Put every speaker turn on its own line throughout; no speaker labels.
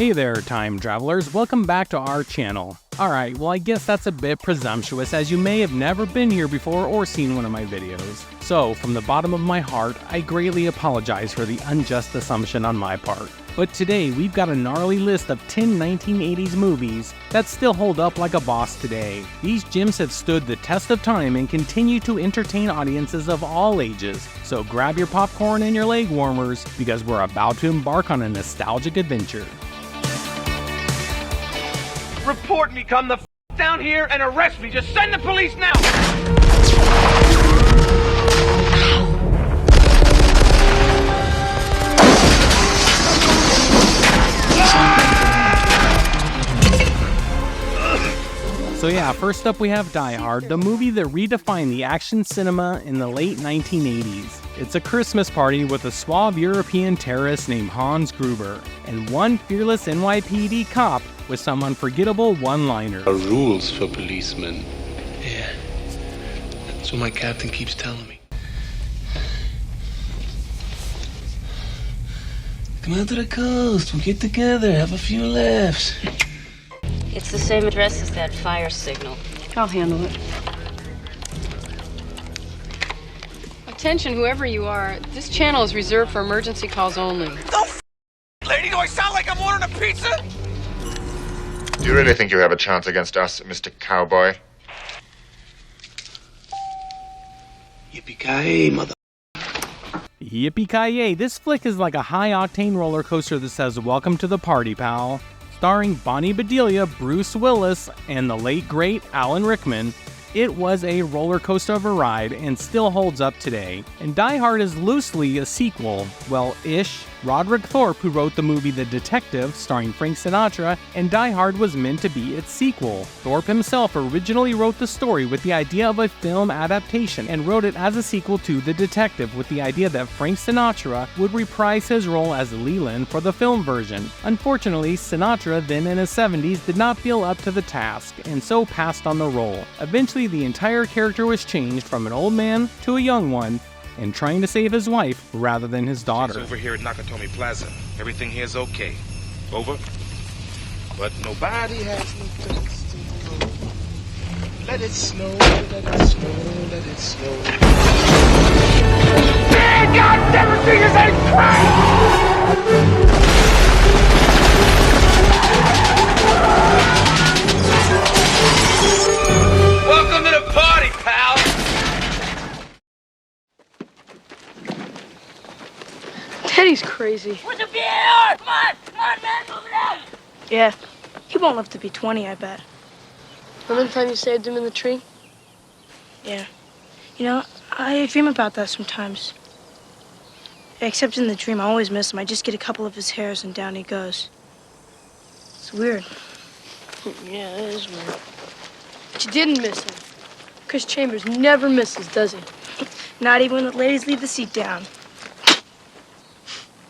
Hey there, time travelers, welcome back to our channel. Alright, well I guess that's a bit presumptuous as you may have never been here before or seen one of my videos. So, from the bottom of my heart, I greatly apologize for the unjust assumption on my part. But today we've got a gnarly list of 10 1980s movies that still hold up like a boss today. These gems have stood the test of time and continue to entertain audiences of all ages. So grab your popcorn and your leg warmers because we're about to embark on a nostalgic adventure.
Report me, come the f down here and arrest me. Just send the police now.
So yeah, first up we have Die Hard, the movie that redefined the action cinema in the late 1980s. It's a Christmas party with a suave European terrorist named Hans Gruber, and one fearless NYPD cop with some unforgettable one-liners.
There are rules for policemen. Yeah, that's what my captain keeps telling me. Come out to the coast, we'll get together, have a few laughs.
It's the same address as that fire signal.
I'll handle it. Attention, whoever you are, this channel is reserved for emergency calls only.
Lady, do I sound like I'm ordering a pizza?
Do you really think you have a chance against us, Mr. Cowboy?
Yippee-ki-yay, mother...
Yippee-ki-yay, this flick is like a high-octane roller coaster that says welcome to the party, pal. Starring Bonnie Bedelia, Bruce Willis, and the late great Alan Rickman, it was a roller coaster of a ride and still holds up today. And Die Hard is loosely a sequel, well-ish. Roderick Thorpe, who wrote the movie The Detective, starring Frank Sinatra, and Die Hard was meant to be its sequel. Thorpe himself originally wrote the story with the idea of a film adaptation and wrote it as a sequel to The Detective with the idea that Frank Sinatra would reprise his role as Leland for the film version. Unfortunately, Sinatra, then in his 70s, did not feel up to the task and so passed on the role. Eventually, the entire character was changed from an old man to a young one, and trying to save his wife rather than his daughter.
It's over here at Nakatomi Plaza. Everything here's okay. Over. But nobody has no place to go. Let it snow, let it snow, let it snow. Man, God damn it, Jesus ain't Welcome to the party, pal.
Teddy's crazy.
Where's the beer? Come on, man, move it out.
Yeah, he won't live to be 20, I bet.
Remember the time you saved him in the tree?
Yeah. You know, I dream about that sometimes. Except in the dream, I always miss him. I just get a couple of his hairs and down he goes. It's weird.
Yeah, it is weird. But you didn't miss him. Chris Chambers never misses, does he?
Not even when the ladies leave the seat down.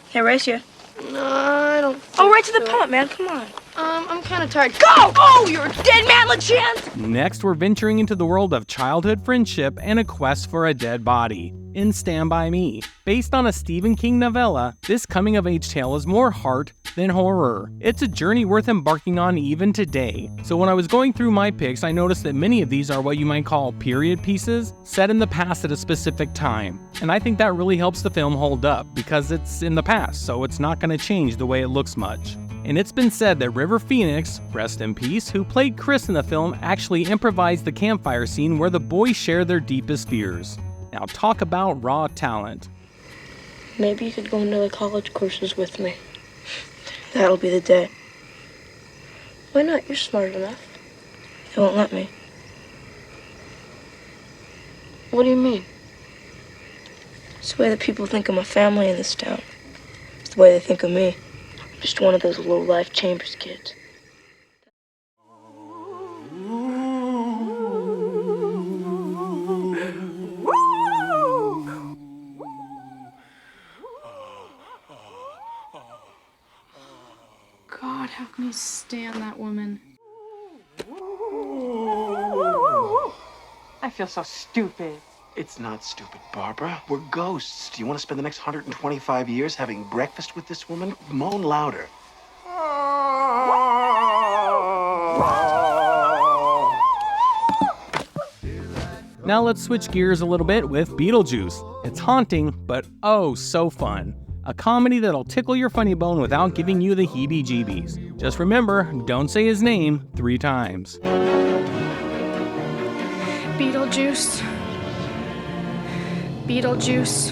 Hey, race you.
No, I don't think
Oh, right to the
so.
point, man. Come on.
I'm kind of tired.
Go! Oh, you're a dead man, LeChance!
Next, we're venturing into the world of childhood friendship and a quest for a dead body in Stand By Me. Based on a Stephen King novella, this coming-of-age tale is more heart than horror. It's a journey worth embarking on even today. So when I was going through my picks, I noticed that many of these are what you might call period pieces, set in the past at a specific time. And I think that really helps the film hold up, because it's in the past, so it's not going to change the way it looks much. And it's been said that River Phoenix, rest in peace, who played Chris in the film, actually improvised the campfire scene where the boys share their deepest fears. Now talk about raw talent.
Maybe you could go into the college courses with me. That'll be the day. Why not? You're smart enough. They won't let me.
What do you mean?
It's the way that people think of my family in this town. It's the way they think of me. I'm just one of those low-life Chambers kids.
God, how can you stand that woman?
I feel so stupid.
It's not stupid, Barbara. We're ghosts. Do you want to spend the next 125 years having breakfast with this woman? Moan louder.
Now let's switch gears a little bit with BeetleJuice. It's haunting, but oh so fun. A comedy that'll tickle your funny bone without giving you the heebie-jeebies. Just remember, don't say his name 3 times.
BeetleJuice. BeetleJuice.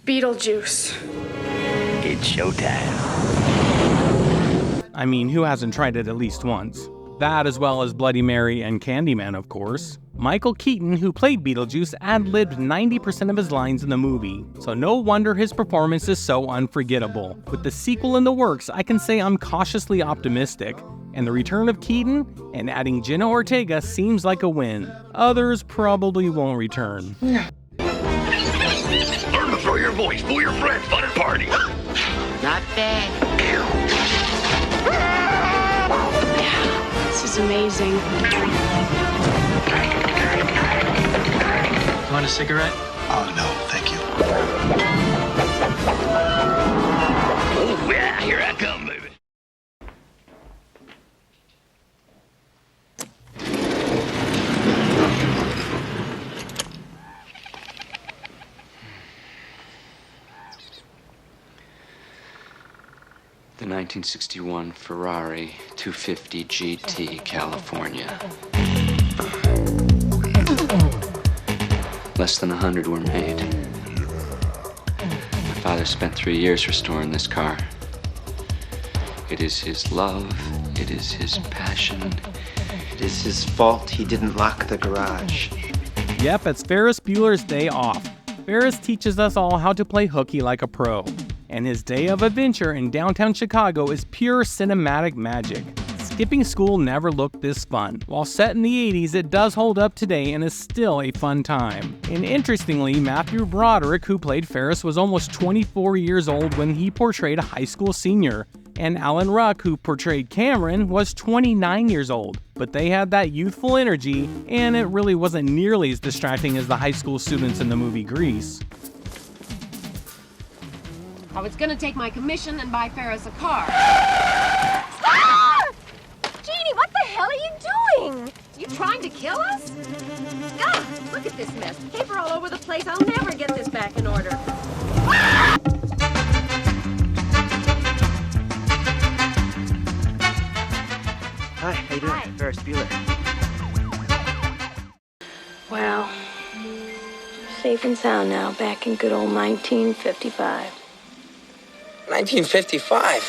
BeetleJuice.
It's showtime.
I mean, who hasn't tried it at least once? That as well as Bloody Mary and Candyman, of course. Michael Keaton, who played Beetlejuice, ad-libbed 90% of his lines in the movie, so no wonder his performance is so unforgettable. With the sequel in the works, I can say I'm cautiously optimistic, and the return of Keaton and adding Jenna Ortega seems like a win. Others probably won't return.
Learn to throw your voice, fool your friends, fun and party.
Not bad.
This is amazing.
Want a cigarette?
Oh, no, thank you.
Oh, yeah, here I come, baby.
The 1961 Ferrari 250 GT, California. Less than 100 were made. My father spent 3 years restoring this car. It is his love, it is his passion.
It is his fault he didn't lock the garage.
Yep, it's Ferris Bueller's Day Off. Ferris teaches us all how to play hooky like a pro. And his day of adventure in downtown Chicago is pure cinematic magic. Skipping school never looked this fun. While set in the 80s, it does hold up today and is still a fun time. And interestingly, Matthew Broderick, who played Ferris, was almost 24 years old when he portrayed a high school senior. And Alan Ruck, who portrayed Cameron, was 29 years old. But they had that youthful energy, and it really wasn't nearly as distracting as the high school students in the movie Grease.
I was gonna take my commission and buy Ferris a car.
Jeannie, what the hell are you doing?
You trying to kill us? Ah, look at this mess. Paper all over the place. I'll never get this back in order.
Hi, how you doing?
Hi.
Ferris Bueller.
Well, safe and sound now, back in good old 1955.
1955?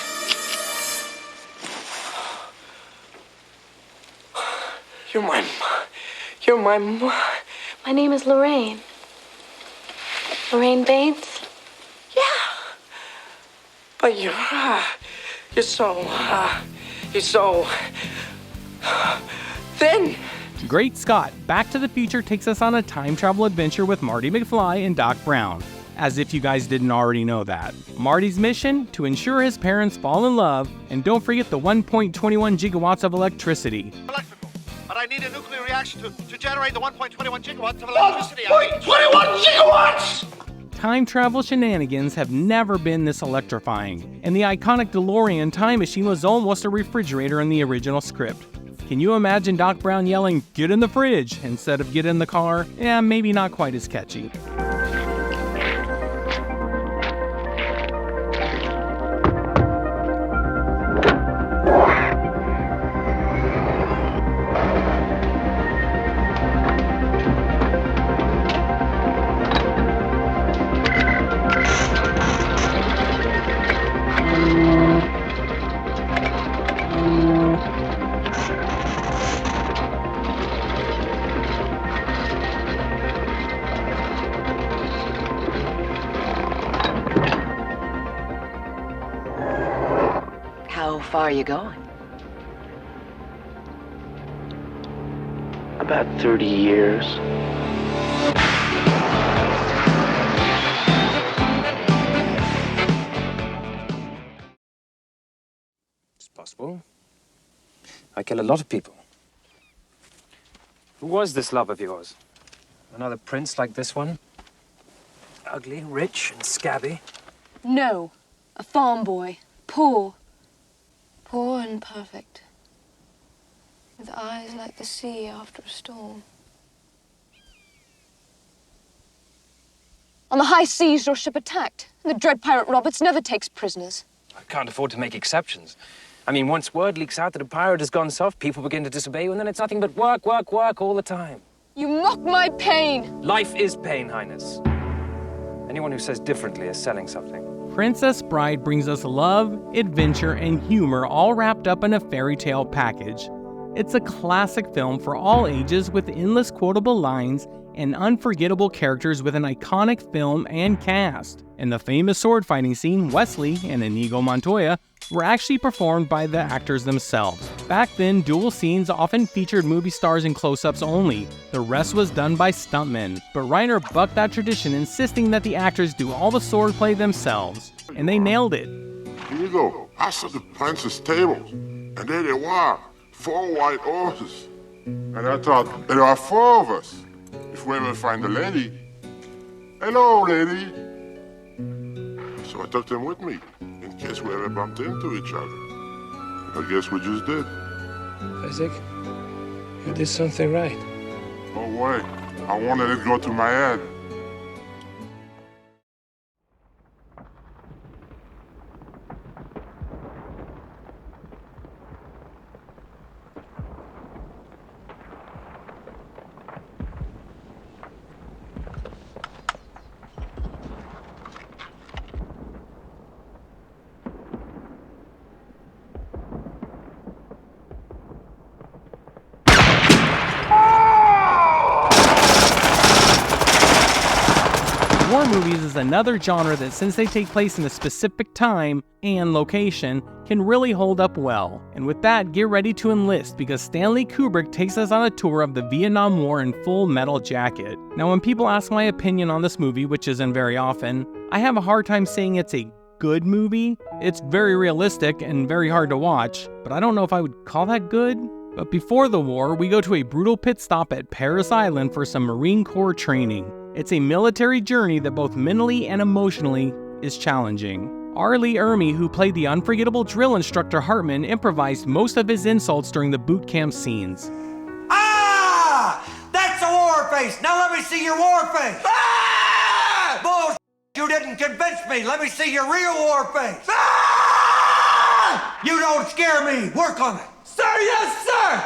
You're my
My name is Lorraine. Lorraine Bates?
Yeah. But you're so thin.
Great Scott, Back to the Future takes us on a time travel adventure with Marty McFly and Doc Brown. As if you guys didn't already know that. Marty's mission? To ensure his parents fall in love, and don't forget the 1.21 gigawatts of electricity.
Electrical. But I need a nuclear reaction to generate the 1.21 gigawatts of electricity. 1.21 gigawatts!
Time travel shenanigans have never been this electrifying, and the iconic DeLorean time machine was almost a refrigerator in the original script. Can you imagine Doc Brown yelling, "Get in the fridge," instead of "Get in the car"? Yeah, maybe not quite as catchy.
How far are you going?
About 30 years.
It's possible. I kill a lot of people. Who was this love of yours? Another prince like this one? Ugly, rich, and scabby?
No. A farm boy. Poor.
Poor and perfect, with eyes like the sea after a storm. On the high seas, your ship attacked, and the dread pirate Roberts never takes prisoners.
I can't afford to make exceptions. I mean, once word leaks out that a pirate has gone soft, people begin to disobey, and then it's nothing but work, work, work all the time.
You mock my pain!
Life is pain, Highness. Anyone who says differently is selling something.
Princess Bride brings us love, adventure, and humor all wrapped up in a fairy tale package. It's a classic film for all ages with endless quotable lines and unforgettable characters with an iconic film and cast. In the famous sword fighting scene, Wesley and Inigo Montoya were actually performed by the actors themselves. Back then, duel scenes often featured movie stars in close-ups only. The rest was done by stuntmen, but Reiner bucked that tradition, insisting that the actors do all the swordplay themselves, and they nailed it.
Here you go. I saw the prince's tables, and there they were, 4 white horses. And I thought, there are 4 of us. If we ever find a lady, hello, lady. So I took them with me, in case we ever bumped into each other. I guess we just did.
Isaac, you did something right.
Oh, wait. I wanted it to go to my head.
War movies is another genre that, since they take place in a specific time and location, can really hold up well. And with that, get ready to enlist, because Stanley Kubrick takes us on a tour of the Vietnam War in Full Metal Jacket. Now, when people ask my opinion on this movie, which isn't very often, I have a hard time saying it's a good movie. It's very realistic and very hard to watch, but I don't know if I would call that good. But before the war, we go to a brutal pit stop at Paris Island for some Marine Corps training. It's a military journey that both mentally and emotionally is challenging. R. Lee Ermey, who played the unforgettable drill instructor Hartman, improvised most of his insults during the boot camp scenes.
Ah! That's a war face! Now let me see your war face! Ah! Bullshit! You didn't convince me! Let me see your real war face! Ah! You don't scare me! Work on it! Sir, yes, sir!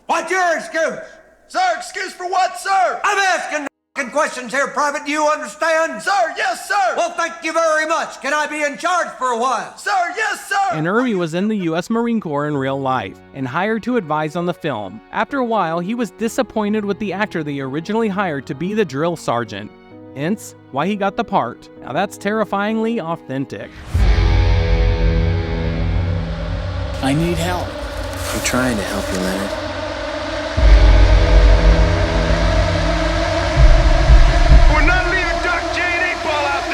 What's your excuse?
Sir, excuse for what, sir?
I'm asking questions here, Private. Do you understand?
Sir, yes, sir!
Well, thank you very much. Can I be in charge for a while?
Sir, yes, sir!
And Ermey was in the U.S. Marine Corps in real life and hired to advise on the film. After a while, he was disappointed with the actor they originally hired to be the drill sergeant. Hence, why he got the part. Now that's terrifyingly authentic.
I need help.
I'm trying to help you, Leonard.
We're not leaving Doc J and 8-Ball out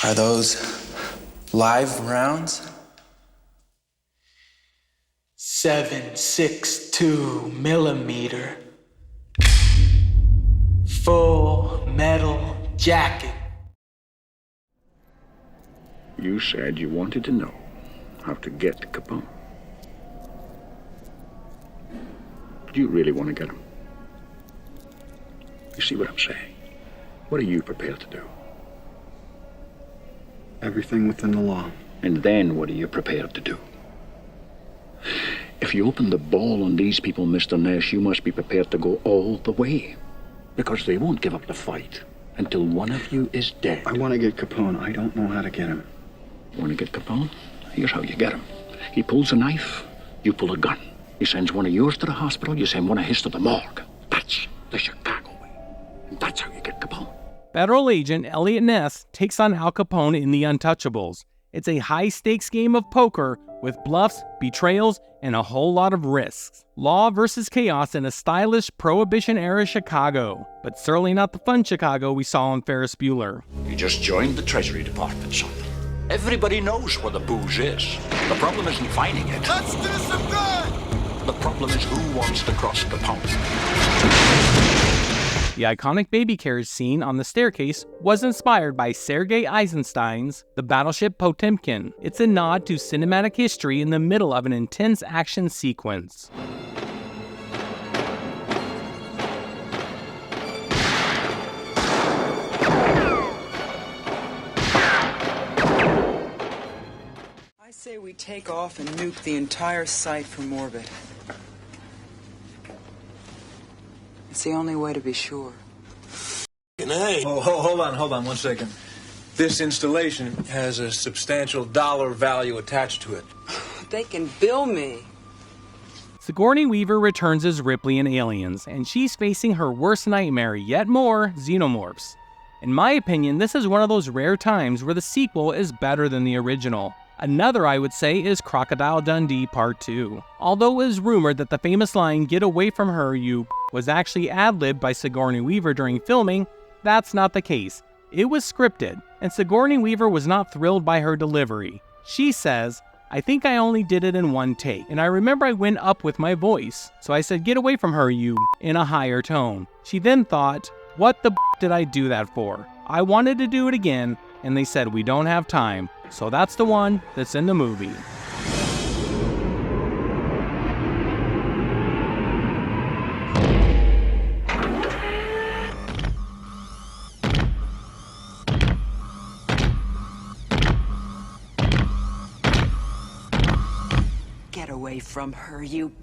there!
Are those live rounds? 7.62 millimeter. Full metal jacket.
You said you wanted to know how to get Capone. Do you really want to get him? You see what I'm saying? What are you prepared to do?
Everything within the law.
And then what are you prepared to do? If you open the ball on these people, Mr. Nash, you must be prepared to go all the way. Because they won't give up the fight until one of you is dead.
I want to get Capone. I don't know how to get him.
Want to get Capone? Here's how you get him. He pulls a knife, you pull a gun. He sends one of yours to the hospital, you send one of his to the morgue. That's the Chicago way. And that's how you get Capone.
Federal agent Elliot Ness takes on Al Capone in The Untouchables. It's a high-stakes game of poker with bluffs, betrayals, and a whole lot of risks. Law versus chaos in a stylish Prohibition-era Chicago, but certainly not the fun Chicago we saw on Ferris Bueller.
You just joined the Treasury Department, son. Everybody knows where the booze is. The problem isn't finding it.
Let's do some good!
The problem is who wants to cross Capone.
The iconic baby carriage scene on the staircase was inspired by Sergei Eisenstein's The Battleship Potemkin. It's a nod to cinematic history in the middle of an intense action sequence.
I say we take off and nuke the entire site from orbit. It's the only way to be sure.
Hey. Oh, hold on 1 second. This installation has a substantial dollar value attached to it.
They can bill me.
Sigourney Weaver returns as Ripley in Aliens, and she's facing her worst nightmare yet more, xenomorphs. In my opinion, this is one of those rare times where the sequel is better than the original. Another I would say is Crocodile Dundee Part 2. Although it is rumored that the famous line, "Get away from her, you," was actually ad-libbed by Sigourney Weaver during filming, that's not the case. It was scripted, and Sigourney Weaver was not thrilled by her delivery. She says, "I think I only did it in one take, and I remember I went up with my voice. So I said, 'Get away from her, you,' in a higher tone." She then thought, "What the did I do that for? I wanted to do it again, and they said we don't have time." So that's the one that's in the movie.
Get away from her, you.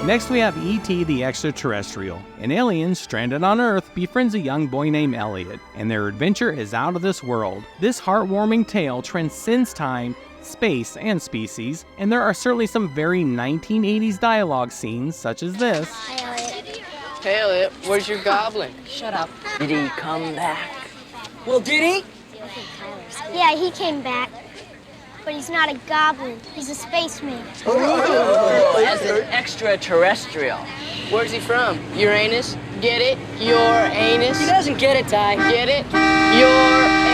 Next we have E.T. the Extra Terrestrial. An alien stranded on Earth befriends a young boy named Elliot, and their adventure is out of this world. This heartwarming tale transcends time, space, and species, and there are certainly some very 1980s dialogue scenes such as this.
Hey Elliot, where's your goblin? Shut up. Did he come back?
Well, did he?
Yeah, he came back. But he's not a goblin. He's a spaceman.
Oh, as an extraterrestrial. Where's he from? Uranus? Get it? Your anus?
He doesn't get it, Ty.
Get it? Your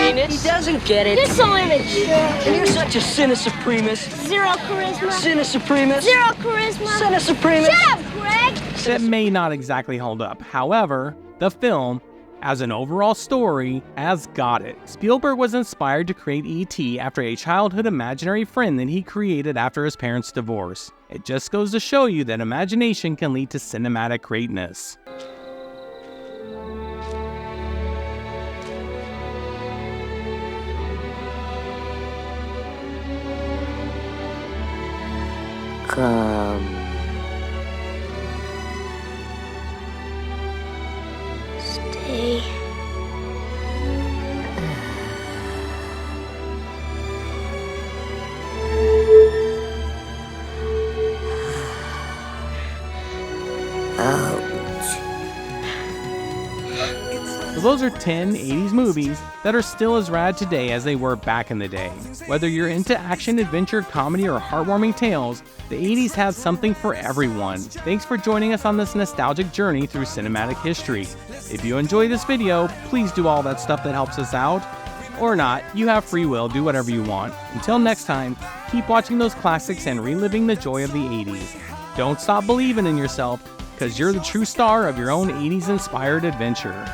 anus?
He doesn't get it.
You're so immature.
And you're such a Sina Supremus.
Zero charisma.
Sina Supremus.
Zero charisma.
Sina Supremus.
Shut up, Greg!
That may not exactly hold up. However, the film, as an overall story, has got it. Spielberg was inspired to create E.T. after a childhood imaginary friend that he created after his parents' divorce. It just goes to show you that imagination can lead to cinematic greatness.
Come.
Stay.
So those are 10 80s movies that are still as rad today as they were back in the day. Whether you're into action, adventure, comedy, or heartwarming tales, the 80s has something for everyone. Thanks for joining us on this nostalgic journey through cinematic history. If you enjoy this video, please do all that stuff that helps us out. Or not, you have free will, do whatever you want. Until next time, keep watching those classics and reliving the joy of the 80s. Don't stop believing in yourself, because you're the true star of your own 80s inspired adventure.